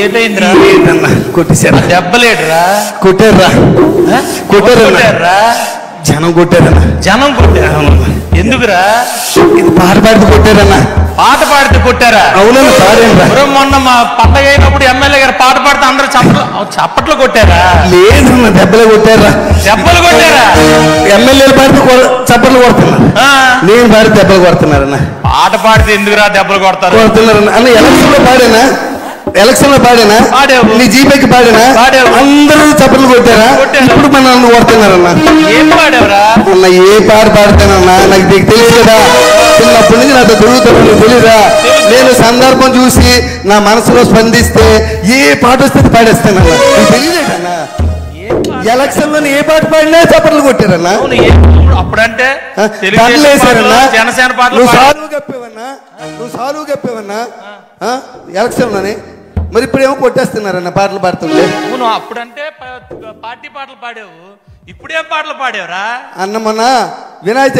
ఏటైందిరా? కొట్టేశారా? దెబ్బలేడురా? కొట్టారా? కొట్టారా? జనం కొట్టారన్నా. జనం కొట్టారా? ఎందుకురా? ఇది పాట పాడితే కొట్టారన్నా. పాట పాడితే కొట్టారా? అవునన్నా పాడారా? మొన్న మా పండగ అయినప్పుడు ఎమ్మెల్యే గారు పాట పాడితే అందరూ చప్పట్లు కొట్టారా? లేదన్నా, దెబ్బలు కొట్టారా? దెబ్బలు కొట్టారా? ఎమ్మెల్యేలు పాడితే చప్పట్లు కొడుతున్నారు, నేను పాడితే దెబ్బలు కొడుతున్నారన్నా. పాట పాడితే ఎందుకురా దెబ్బలు కొడతారు? కొడుతున్నారన్నా. అన్న ఎలక్షన్ లో పాడానా? ఎలక్షన్ లో పాడానా? నీ జీపేకి పాడానా? అందరూ చప్పట్లు కొట్టారా? ఇప్పుడు మనల్ని కొడుతున్నారన్నా. ఏం పాడావురా? అన్న ఏ పాట పాడతానన్నా, నాకు తెలుసు కదా, చిన్నప్పటి నుంచి నాతో తిరుగుతాను, తెలీదా? నేను సందర్భం చూసి నా మనసులో స్పందిస్తే ఏ పాట వస్తే పాడేస్తానన్నా. తెలియలేదన్నా. ఎలక్షన్ లో ఏ పాట పాడినా చప్పట్లు కొట్టారన్నా. అప్పుడంటే జనసేన పాటలు నువ్వు సాలువు చెప్పేవన్నా ఎలక్షన్ లోనే. మరి ఇప్పుడేమో కొట్టేస్తున్నారన్న పాటలు పాడుతుంటే. నువ్వు అప్పుడంటే పార్టీ పాటలు పాడావు, ఇప్పుడేం పాటలు పాడావురా? అన్న మొన్న వినాయక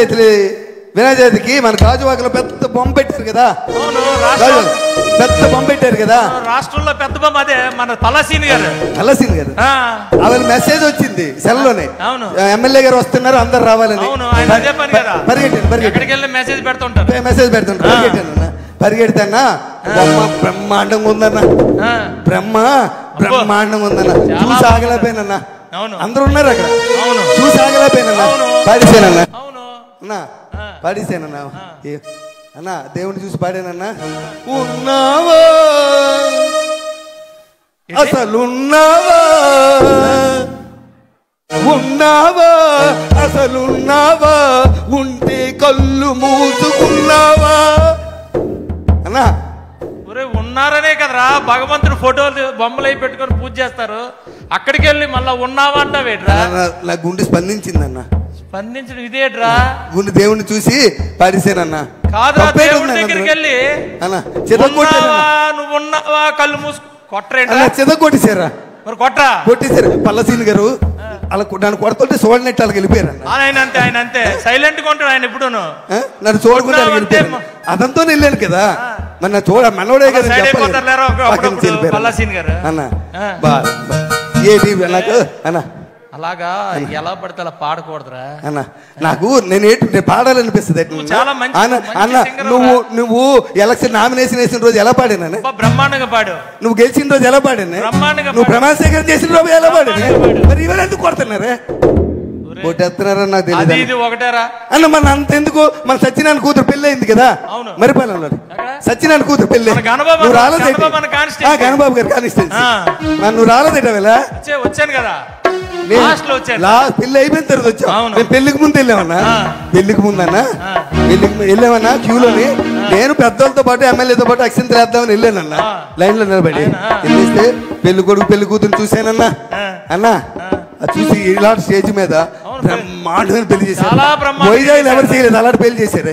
చవితికి మన గాజువాకలో పెద్ద బొమ్మ పెట్టారు కదా, పెద్ద బొమ్మ పెట్టారు కదా రాష్ట్రంలో, పెద్ద బొమ్మ అదే మన తలసీని గారు. ఆవిడ మెసేజ్ వచ్చింది సెల్లోనే, ఎమ్మెల్యే గారు వస్తున్నారు అందరు రావాలని. పరిగెట్టాను, మెసేజ్ పెడుతుంటారు. పరిగెడతానా బొమ్మ బ్రహ్మాండంగా ఉందన్నా, బ్రహ్మాండంగా ఉందన్నా. చూసి ఆగలేకపోయినన్నా, అందరూ ఉన్నారు అక్కడ, చూసి ఆగలేకపోయినన్నా. పాడేసానన్నా అన్నా, పాడేసానన్నా అన్నా. దేవుని చూసి పాడానన్నా. ఉన్నావా అసలున్నావా, ఉన్నావా అసలున్నావా, ఉంటే కళ్ళు మూసుకున్నావా అన్నా. ఉన్నారనే కదరా భగవంతుడు ఫోటోలు బొమ్మలు అయి పెట్టుకొని పూజ చేస్తారు. అక్కడికి వెళ్ళి మళ్ళా ఉన్నావా అంటావేట్రా? నా గుండె స్పందించిందన్నా. స్పందించడం ఇదేట్రా? గుండె దేవుని చూసి పాడేసానన్నా. కాదురా, దేవుడి దగ్గరికి వెళ్ళి నువ్వు ఉన్నావా కళ్ళు మూసు కొట్టరేంట్రా? చెదగొట్టేశారా? మరి కొట్టరా? కొట్టేశారు. పల్లసీని గారు అలా నన్ను కొడుతుంటే చూడనట్టు వాళ్ళకి వెళ్ళిపోయారు. ఆయన అంతే సైలెంట్ గా ఉంటాడు ఆయన. ఎప్పుడు నన్ను చూడకుండా అదంతో వెళ్ళాను కదా, మన చూడ మనోడే కదా అన్న. ఏది నాకు అన్న అలాగా ఎలా పడితే అలా పాడకూడదురా అన్న. నాకు నేను పాడాలనిపిస్తుంది అన్న. నువ్వు ఎలక్షన్ నామినేషన్ వేసిన రోజు ఎలా పాడాను? బ్రహ్మాండంగా పాడు. నువ్వు గెలిచిన రోజు ఎలా పాడాను? నువ్వు ప్రమాణ స్వీకారం చేసిన రోజు ఎలా పాడాను? మరి ఇవన్నీ ఎందుకు కొడుతున్నారే? కొట్టేస్తున్నారని నాకు తెలియదు అన్న. మన అంతెందుకు, మన సత్యనారాయణ కూతురు పెళ్లి అయింది కదా మరిపాలెంలో. సత్యనారాయణ కూతురు పెళ్లి నువ్వు రాలేదు, గణబాబు గారు కానిస్టెన్సీ. నువ్వు రాలేదట వేళ వచ్చాను కదా, పెళ్లి అయిపోయిన తర్వాత వచ్చావు. నేను పెళ్లికి ముందు వెళ్ళామన్నా, పెళ్లికి ముందన్నా వెళ్ళామన్నా క్యూలోని. నేను పెద్దలతో పాటు ఎమ్మెల్యేతో పాటు అక్షంతలు వేద్దామని వెళ్ళానన్నా. లైన్ లో నిలబడి వెళ్ళిస్తే పెళ్లి కొడుకు పెళ్లి కూతురు చూసానన్నా. అన్నా చూసి ఇలాంటి స్టేజ్ మీద బ్రహ్మాండమైన పెళ్లి చేశారు. వైజాగ్ ఎవరు చేయలేదు అలాంటి పెళ్లి చేశారే.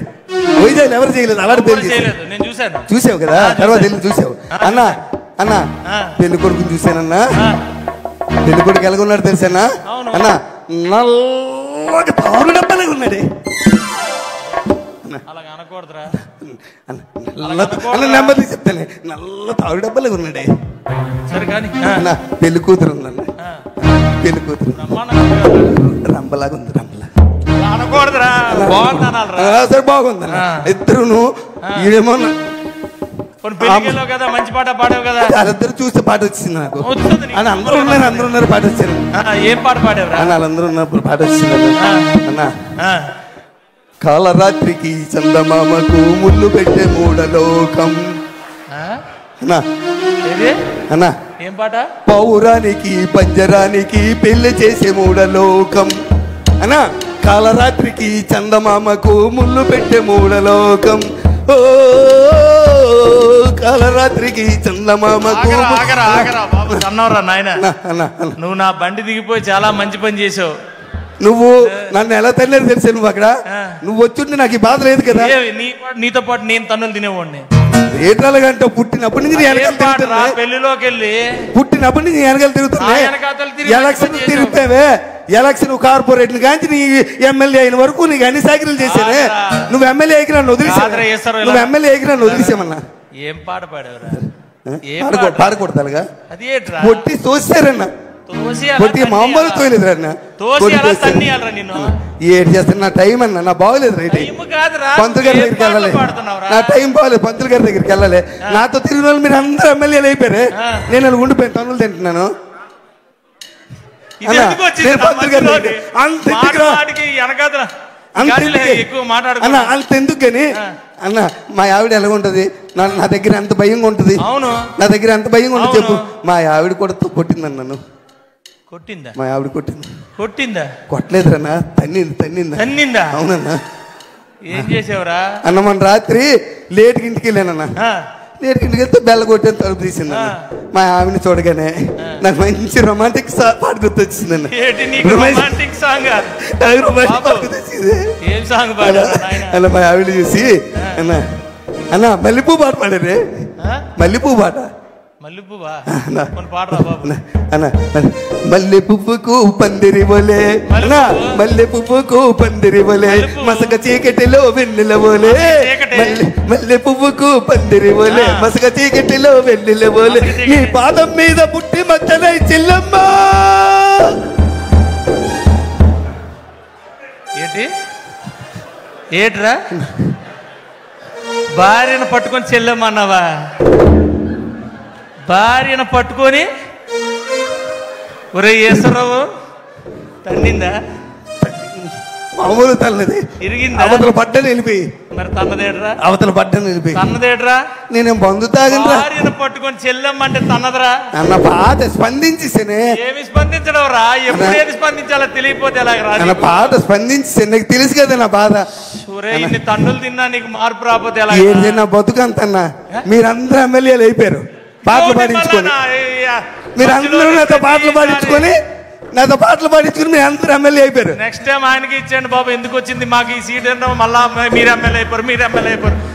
వైజాగ్ ఎవరు చేయలేదు అలాంటి పెళ్లి చేశారు. చూసావు కదా, తర్వాత వెళ్ళి చూసావు అన్నా. అన్నా పెళ్లి కొడుకుని చూసానన్నా. పెళ్లి కొడుకు ఎలాగున్నాడు తెలుసానా అన్నా? నల్లగా తారు డబ్బాలాగా ఉన్నాడే. నెమ్మది చెప్తానే, నల్ల తారు డబ్బాలాగా ఉన్నాడే అన్నా. పెళ్లి కూతురు ఉందన్న, పెళ్లి కూతురు రంబలాగా ఉంది. సరే బాగుందన్న. ఇద్దరును ఇదేమో మంచి పాట పాడావు కదా, వాళ్ళిద్దరు చూస్తే పాట వచ్చింది నాకు. అని అందరూ ఉన్నారు పాట వచ్చారు. ఏం పాట పాడావు? వాళ్ళందరూ ఉన్నప్పుడు పాట వచ్చింది అన్నా. కాలరాత్రికి చందమామకు ముళ్ళు పెట్టే మూడలోకం అన్నా. ఏం పాట? పౌరానికి పంజరానికి పెళ్లి చేసే మూడలోకం అన్నా. కాలరాత్రికి చందమామకు ముళ్ళు పెట్టే మూడలోకం. ఓ కాలరాత్రికి చందమామకు. అన్నవరా నాయన, నువ్వు నా బండి దిగిపోయి చాలా మంచి పని చేసావు. నువ్వు నన్ను ఎలా తల్లేదు తెలుసా? నువ్వు అక్కడ నువ్వు వచ్చుంటే నాకు ఈ బాధ లేదు కదా. నీతో పాటు నేను తన్నులు తినేవాడిని. ఏటాలుగంటే పుట్టినప్పటి నుంచి పెళ్లిలోకి వెళ్ళి పుట్టినప్పటి నుంచి వెనకాల తిరుగుతున్నాయి. ఎలక్షన్ తిరుగుతావే, ఎలక్షన్ కార్పొరేట్లు కానీ నీ ఎమ్మెల్యే అయిన వరకు నీకు అన్ని సైకిల్ చేశానే. నువ్వు ఎమ్మెల్యే అయికి నన్ను వదిలేసావు. నువ్వు ఎమ్మెల్యే అయికి నన్ను వదిలేసామన్నా. ఏం పాట పాడేవరా? పాడకూడదు అలాగా. అది ఏంట్రా కొట్టి తోసారన్న, కొట్టి మామూలు తోయలేదురన్న, ఏడు చేస్తాను. నా టైం అన్న, నా బాగోలేదు. పంతులు గారి దగ్గరికి వెళ్ళాలి, నా టైం బాగోలేదు. పంతులు గారి దగ్గరికి వెళ్ళాలి. నాతో తిరిగిన వాళ్ళు మీరు అందరూ ఎమ్మెల్యేలు అయిపోయారే, నేను అలా ఉండిపోయాను, తనులు తింటున్నాను. అంతెందుకు కానీ అన్న, మా ఆవిడ ఎలా ఉంటది, నా దగ్గర ఎంత భయంగా ఉంటది, నా దగ్గర ఎంత భయంగా ఉంటుంది చెప్పు. మా ఆవిడ కూడా కొట్టిందన్న నన్ను. కొట్టిందా? మా ఆవిడ కొట్టిందా? కొట్టలేదురన్నా, తన్నిందా. అవునన్నా. ఏం చేసావురా అన్న? మన రాత్రి లేట్కి ఇంటికి వెళ్ళానన్నా. లేట్కి ఇంటికి వెళ్తే బెల్ల కొట్టాను, తలుపు తీసింది. మా ఆవిడని చూడగానే నాకు మంచి రొమాంటిక్ పాట గుర్తొచ్చిందన్న. అన్న మా ఆవిడ చూసి అన్న మల్లెపూ పాట పాడారే, మల్లెపూ పాట. మల్లె పువ్వుకు పందిరి బోలే, మల్లె పువ్వుకు పందిరి బోలే, మసక చీకటిలో వెన్నెల బోలే, మల్లె పువ్వుకు పందిరి బోలే, మసక చీకటిలో వెన్నెల బోలే, ఈ పాదం మీద పుట్టి మచ్చలై చెల్లమ్మ. ఏట్రా భార్యను పట్టుకొని చెల్లమ్మన్నావా? భార్యను పట్టుకొని ఒరే ఈశ్వరరావు తన్నిందా? మామూలు తల్లది, ఇరిగిందా? అవతల పడ్డని వెళ్ళిపోయి. మరి తన్నదేట్రా? అవతల పడ్డని వెళ్ళిపోయి. తన్నదేట్రా? నేనేం బంధు తాగను. భార్యను పట్టుకొని చెల్లమ్మంటే తన్నదరా అన్న? పాట స్పందించేసానే. ఏమి స్పందించడం రా? ఎప్పుడేది స్పందించాలో తెలియపోతే ఎలాగ? అన్న పాట స్పందించేసాను, నాకు తెలుసు కదా నా బాధ. ఇన్ని తన్నులు తిన్నా నీకు మార్పు రాకపోతే ఎలా? ఏంటి నా బతుకంతన్నా, మీరందరూ ఎమ్మెల్యేలు అయిపోయారు పాటలు పాడించుకొని. మీరందరూ నాతో పాటలు పాడించుకొని మీరు అందరూ ఎమ్మెల్యే అయిపోయారు. నెక్స్ట్ టైం ఆయనకి ఇచ్చేయండి బాబు. ఎందుకు వచ్చింది మాకు ఈ సీట్? మళ్ళా మీరు ఎమ్మెల్యే అయిపోరు.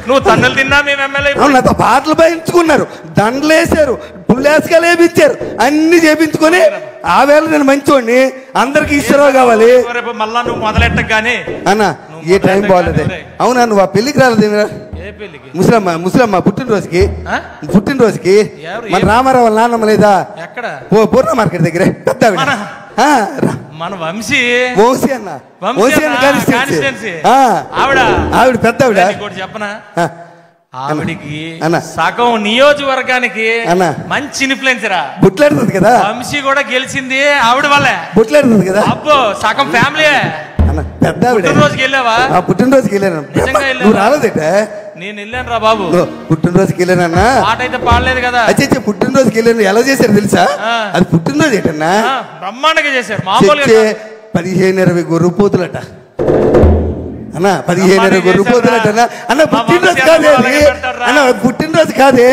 నువ్వు తన్నులు తిన్నా మేము ఎమ్మెల్యే అయిపోయాం. నాతో పాటలు పాడించుకున్నారు, దండలు వేసారు, పుల్లేసుకలు వేపించారు, అన్ని చేపించుకొని ఆ వేళ నేను మంచోడిని, అందరికి ఈశ్వరరావు కావాలి. మళ్ళా నువ్వు మొదలెట్టగానే అన్న ఏ టైం బాగోలేదు. అవునా, నువ్వు ఆ పెళ్లికి రాలేదు? ముసలమ్మ పుట్టినరోజుకి మన రామారావు వాళ్ళ నాన్నమ్మ లేదా? పూర్ణ మార్కెట్ దగ్గరే పెద్ద మన వంశీ అన్న, ఆవిడ పెద్ద ఆవిడ. చెప్పనా, ఆవిడికి సగం నియోజకవర్గానికి మంచి ఇన్ఫ్లుయెన్స్ రా. బుట్లాడుతుంది కదా, వంశీ కూడా గెలిచింది ఆవిడ వల్లే. బుట్లాడుతుంది కదా. అబ్బో సగం ఫ్యామిలీ. పెద్ద ఆవిడ పుట్టినరోజుకి వెళ్ళావా? పుట్టినరోజుకి వెళ్ళాను. నువ్వు రాలేదట? నేను వెళ్ళాను రా బాబు. పుట్టినరోజుకి వెళ్ళానన్నా. పాట అయితే పాడలేదు కదా. అచ్చే పుట్టినరోజుకి వెళ్ళాను. ఎలా చేశారు తెలుసా? అది పుట్టినరోజు ఏంటన్నా, బ్రహ్మాండంగా చేశారు. మామూలుగా 15-20 గొర్రెపోతులట అన్న, 15-20 గొర్రెపోతులట అన్న. పుట్టినరోజు కాదే అన్న, పుట్టినరోజు కాదే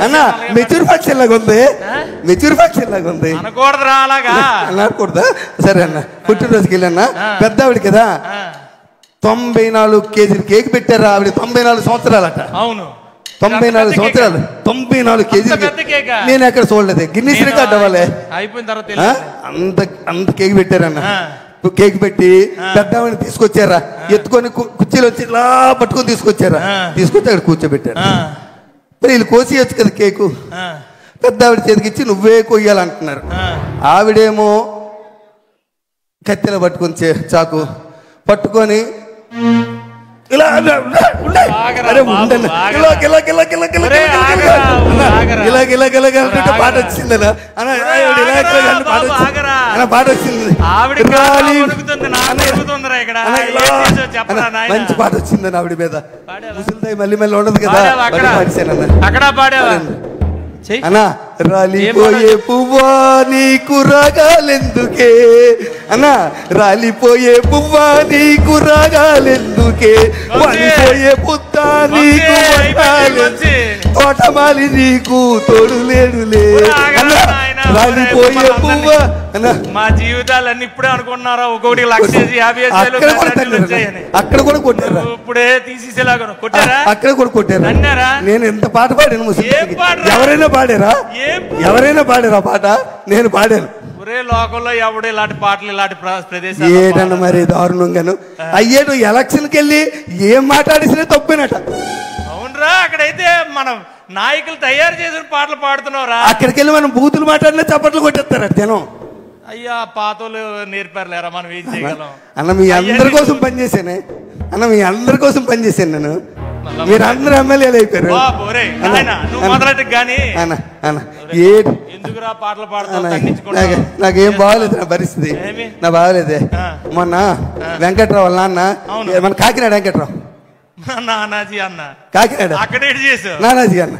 అన్న. మెచ్యూర్ ఫంక్షన్ లాగా ఉంది, మెచ్యూర్ ఫంక్షన్ లాగా ఉంది. అనకూడదా? సరే అన్న, పుట్టినరోజుకి వెళ్ళాన్నా. పెద్ద ఆవిడ కదా, 94 కేజీలు కేక్ పెట్టారా ఆవిడ. 94 సంవత్సరాలట. అవును, 94 సంవత్సరాలు, 94 కేజీలు. నేను ఎక్కడ చూడలేదు, గిన్నీస్ రికార్డ్ అవ్వాలి. అయిపోయిన తర్వాత అంత కేక్ పెట్టారన్న. కేక్ పెట్టి పెద్దవాడిని తీసుకొచ్చారా, ఎత్తుకొని కుర్చీలు వచ్చి ఇలా పట్టుకొని తీసుకొచ్చారా, తీసుకొచ్చి అక్కడ కూర్చోబెట్టారు. మరి వీళ్ళు కోసేయచ్చు కదా కేకు. పెద్ద ఆవిడ చేతికిచ్చి నువ్వే కొయ్యాలంటున్నారు. ఆవిడేమో కత్తెల పట్టుకొని చాకు పట్టుకొని ఇలా పాట వచ్చిందనా? పాట వచ్చింది, మంచి పాట వచ్చిందని ఆవిడ మీద. ముసలిదాయి మళ్ళీ మళ్ళీ ఉండదు కదా, అక్కడ పాడేవా? అన్నా రాలిపోయే పువ్వా నీకు రాగాలెందుకే అన్నా, రాలిపోయే పువ్వా నీకు రాగాలెందుకే, వాలిపోయే పుత్తా నీకు తోటమాలి నీకు తోడు లేడులే. రాలిపోయే పువ్వా అన్నా. మా జీవితాలన్నీ ఇప్పుడే అనుకున్నారా? ఒక్కొక్కటి 1,50,000 అక్కడ కూడా కొట్టారా? ఇప్పుడే తీసేసేలాగా కొట్టారా? అక్కడ కూడా కొట్టారా? అన్నారా? నేను ఎంత పాట పాడాను ముసలి. ఎవరైనా పాడారా? ఎవరైనా పాడారా పాట? నేను పాడాను. ఒరే లోకంలో ఎవడు ఇలాంటి పాటలు ఇలాంటి ప్రదేశాలు ఏదన్నా మరి దారుణంగాను. అయ్యే నువ్వు ఎలక్షన్కి వెళ్ళి ఏం మాట్లాడేసినా తప్పేనట. అవునరా? అక్కడైతే మనం నాయకులు తయారు చేసిన పాటలు పాడుతున్నావురా. అక్కడికి వెళ్ళి మనం బూతులు మాట్లాడినా చప్పట్లు కొట్టేస్తారు జనం. అయ్యా పాతోళ్ళు నేర్పారులేరా, మనం ఏం చేయగలం. అన్న మీ అందరి కోసం పనిచేసానే, అన్న మీ అందరి కోసం పనిచేసాను నేను. మీరు అందరూ ఎమ్మెల్యేలు అయిపోయారు. ఎందుకురా పాటలు పాడుతావు? నాకేం బాగలేదు నా పరిస్థితి, నా బాగలేదే. మొన్న వెంకట్రావు వాళ్ళ నాన్న, మన కాకినాడ వెంకట్రావు నానాజీ అన్న, కాకినాడ అక్కడ నానాజీ అన్న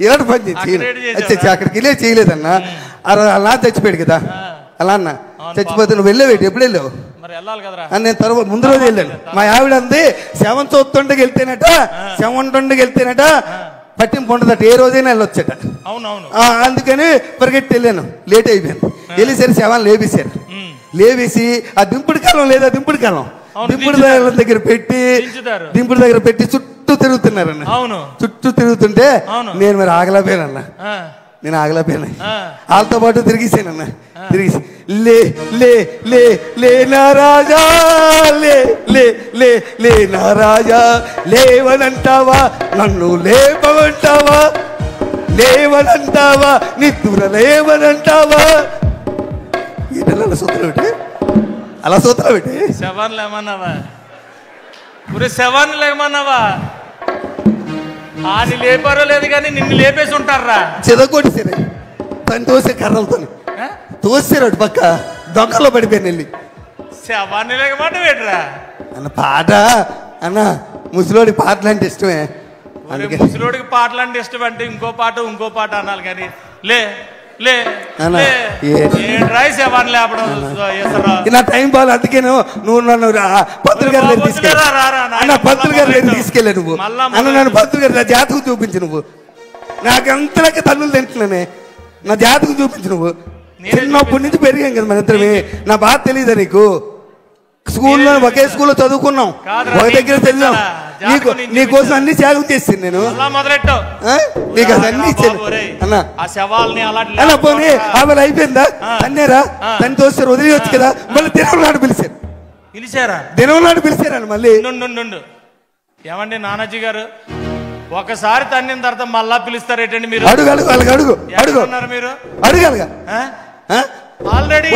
ఇలాంటి పని చేసి అక్కడికి వెళ్ళే చేయలేదన్న. అలా చచ్చిపోయాడు కదా, అలా అన్న చచ్చిపోతే నువ్వు వెళ్ళేవేటి, ఎప్పుడు వెళ్ళావు? నేను తర్వాత ముందు రోజు వెళ్ళాను. మా ఆవిడ అంది శవం చూస్తుండకి వెళ్తేనట, శవం ఉండకి వెళ్తేనట పట్టింపు ఉండదట, ఏ రోజైనా వెళ్ళొచ్చట. అందుకని పరిగెట్టి వెళ్ళాను, లేట్ అయిపోయాను. వెళ్ళేసరి శవాన్ని లేపేశారు. లేవేసి ఆ దింపుడు కాలం లేదా, దింపుడు కాలం దింపుడు దగ్గర పెట్టి చుట్టూ తిరుగుతున్నారన్న. చుట్టూ తిరుగుతుంటే నేను మరి ఆగలేకపోయానన్న, నేను ఆగలేకపోయాను. వాళ్ళతో పాటు తిరిగిసానన్న. తిరిగి లే లే లే లే నా రాజా, లే లే లే లే నా రాజా, లేవనంటావా నన్ను లేపమంటావా, లేవనంటావా నిద్ర లేవనంటావా. అలా సూత్రం పెట్టి, అలా సూత్రం పెట్టి శవాన్ని లేమన్నావా, శవాన్ని లేమన్నావా. ఆని లేపారో లేదు కానీ నిన్ను లేపేసి ఉంటారా. చెదగొట్టేసారు, తను తోసే కర్రలతో తోసారు పక్క దొంగలో పడిపోయాను వెళ్ళి. శవాన్ని లేకమాట వేటరా అన్న పాట. అన్న ముసలోడి పాటలు అంటే ఇష్టమే. ముసలోడికి పాటలు అంటే ఇష్టం అంటే ఇంకో పాట అనాలి కానీ లే లే శవాన్ని లేపడం నా టైం బాగా. అందుకే నువ్వు నన్ను పంతులు గారి దగ్గర తీసుకెళ్ళా, పంతులు గారి దగ్గర తీసుకెళ్ళా నువ్వు. అన్న నన్ను పంతులు గారి జాతకు చూపించు నువ్వు. నాకు అంతలాగా తన్నులు తింటున్నానే, నా జాతకు చూపించు నువ్వు. చిన్నప్పటి నుంచి పెరిగాం కదా మన ఇద్దరమే, నా బాధ తెలియదా నీకు? స్కూల్లో ఒకే స్కూల్లో చదువుకున్నాం, ఒక దగ్గర చదివాం. నీకోసం అన్ని త్యాగం చేస్తాను నేను. నీకు అది అన్ని ఇచ్చాను అన్న. పోనీ ఆమె అయిపోయిందా? తన్నేరా, తన్ని తోస్తారు వదిలేయచ్చు కదా. మళ్ళీ దినం నాడు పిలిచారా, దినం నాడు పిలిచారని మళ్ళీ. ఏమండి నానాజీ గారు, ఒకసారి తన్నిన తర్వాత మళ్ళా పిలుస్తారేటండి మీరు? అడుగు అడుగు వాళ్ళకి అడుగు అడుగు మీరు అడగాలిగా. ఆల్రెడీ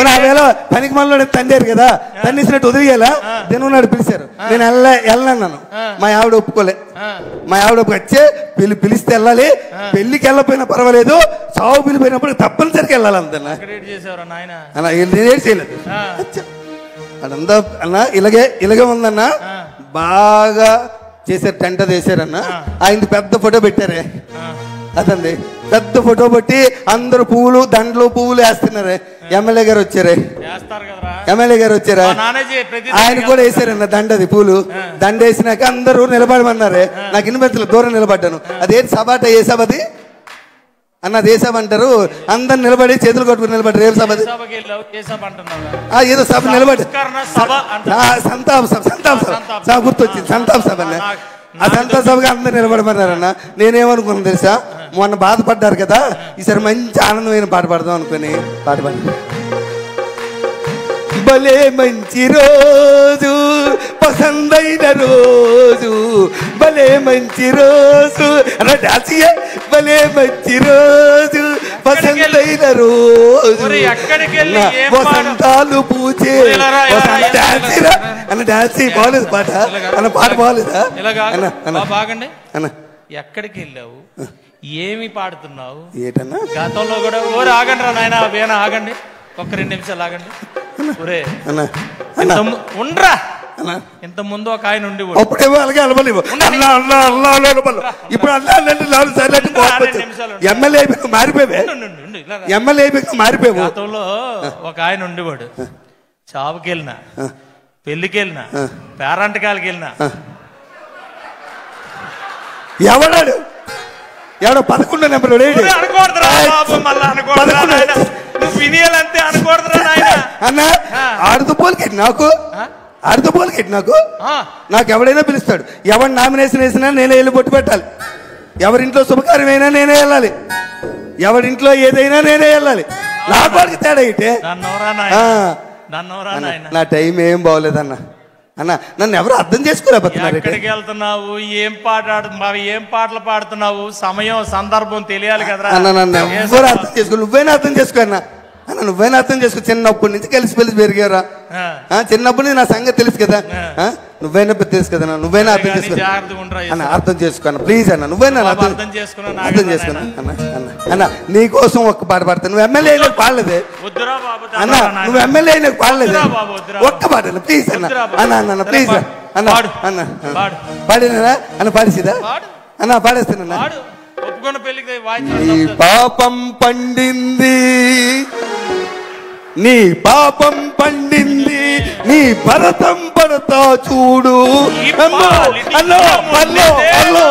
పనికి మనలో తండ్రి కదా, తన్నిసినట్టు వదిలేయాలా? దినం నాడు పిలిచారు, నేను వెళ్ళన్నాను. మా ఆవిడ ఒప్పుకోలే. మా ఆవిడ వచ్చే పిలిస్తే వెళ్ళాలి, పెళ్లికి వెళ్ళకపోయినా పర్వాలేదు, సాగు పిలిపోయినప్పుడు తప్పనిసరికి వెళ్ళాలి అంతన్నా. నేనేం చేయలేదు అదంతా అన్న. ఇలాగే ఉందన్న, బాగా చేశారు, టెంట వేసారన్న. ఆయన పెద్ద ఫోటో పెట్టారే, అదండి పెద్ద ఫోటో పెట్టి అందరు పువ్వులు దండలు పువ్వులు వేస్తున్నారే. ఎమ్మెల్యే గారు వచ్చారే, ఎమ్మెల్యే గారు వచ్చారా, ఆయన కూడా వేసారన్న దండది పూలు. దండ వేసినాక అందరూ నిలబడమన్నారే. నాకు ఇన్వెంతలు దూరం నిలబడ్డాను. అదేంటి సభ అంటే ఏ సభ అది అన్నది? ఏ సభ అంటారు? అందరు నిలబడి చేతులు కొట్టుకుని నిలబడ్డారు. ఏం సభ అది? ఏదో సభ నిలబడి సంతాప సభ, సంతాప సభ గుర్తొచ్చింది, సంతాప సభ అన్న. ఆ సంతాప సభగా అందరు నిలబడమన్నారన్న. నేనేమనుకున్నాను తెలుసా, మొన్న బాధపడ్డారు కదా, ఈసారి మంచి ఆనందమైన పాట పాడదాం అనుకుని పాట పాడి. భలే మంచి రోజు, పసందైన రోజు, భలే మంచి రోజు అన్న డాన్స్. భలే మంచి రోజు, పసందైన రోజు, వసంతాలు పూచే డాన్స్ అన్న. డాన్స్ బాగలేదు పాట అన్న, పాట బాగలేదా బాగండి అన్న? ఎక్కడికి వెళ్ళావు, ఏమి పాడుతున్నావు? ఏటన్నా గతంలో కూడా ఓరే ఆగండి రా నాయన, వేనా ఆగండి, ఒక్క 2 నిమిషాలు ఆగండి. ఉండరా, ఇంత ముందు ఒక ఆయన ఉండి అప్పుడేమో అలాగే అలవలేవు. ఇప్పుడు ఎమ్మెల్యే అయిపోయి మారిపోయావే, ఎమ్మెల్యే అయిపోయి మారిపోయావు. గతంలో ఒక ఆయన ఉండేవాడు, చావుకి వెళ్ళినా, పెళ్లికి వెళ్ళినా, పేరంటకాలకి వెళ్ళినా. ఎవడాడు? ఎవడో 11 నెంబర్ అన్న. ఆడుతూ పోలికెట్టి నాకు, ఆడుతూ పోలికెట్టి నాకు ఎవడైనా పిలుస్తాడు. ఎవరు నామినేషన్ వేసినా నేనే వెళ్ళి బొట్టు పెట్టాలి. ఎవరింట్లో శుభకార్యమైనా నేనే వెళ్ళాలి, ఎవరింట్లో ఏదైనా నేనే వెళ్ళాలి. నాకు వాడికి తేడా అయితే నా టైం ఏం బాగోలేదన్న. అన్న నన్ను ఎవరు అర్థం చేసుకోలేకపోతున్నారు. ఎక్కడికి వెళ్తున్నావు, ఏం పాటలు పాడుతున్నావు, సమయం సందర్భం తెలియాలి కదరా అన్న. నన్ను ఎవరు అర్థం చేసుకో, నువ్వైనా అర్థం చేసుకో అన్న. అన్న నువ్వైనా అర్థం చేసుకో. చిన్నప్పటి నుంచి కలిసి పెరిగారా, చిన్నప్పటి నుంచి నా సంగతి తెలుసు కదా, నువ్వైనా తెలుసు కదా, నువ్వైనా అర్థం చేసుకో అన్న. అర్థం చేసుకో అన్న ప్లీజ్ అన్న, నువ్వైనా అర్థం చేసుకున్నా అన్న. అన్న నీ కోసం ఒక్క పాట పాడతాను. నువ్వు ఎమ్మెల్యే అయినా పాడలేదే అన్న, నువ్వు ఎమ్మెల్యే అయినా పాడలేదే, ఒక్క పాట అన్న ప్లీజ్ అన్న. అన్న అన్న ప్లీజ్ అన్న. అన్న పాడినా అన్న, పాడేసిదా అన్న, పాడేస్తానన్నా. నీ పాపం పండింది, నీ పాపం పండింది, నీ భరతం పడతా చూడు. అల్లో అల్లో అల్లో